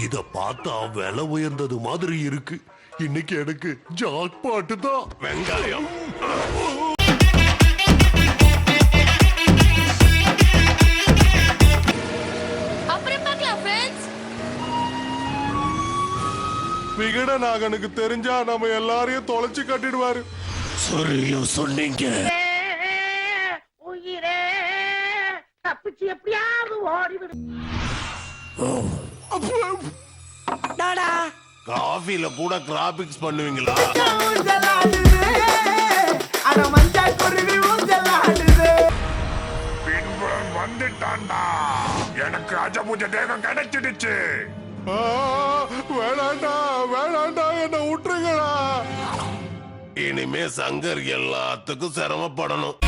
இத பார்த்தா விலை உயர்ந்தது மாதிரி இருக்கு. இன்னைக்கு எனக்கு ஜாக் பாட்டு தான். வெங்காயம் விகடநாகனுக்கு தெரிஞ்சா நம்ம எல்லாரையும் தொலைச்சு கட்டிடுவாரு. சரியா சொன்னீங்க. உயிரே தப்பிச்சு எப்படியாவது ஓடிவிடு. காஃபில கூட கிராபிக்ஸ் பண்ணுவீங்களா? பின்புலம் வந்துட்டான்டா. எனக்கு அஜபூஜ தேகம் கிடைச்சிடுச்சு. வேணாண்டா வேணாண்டா, என்ன விட்டுருங்களா. இனிமே சங்கர் எல்லாத்துக்கும் சிரமப்படணும்.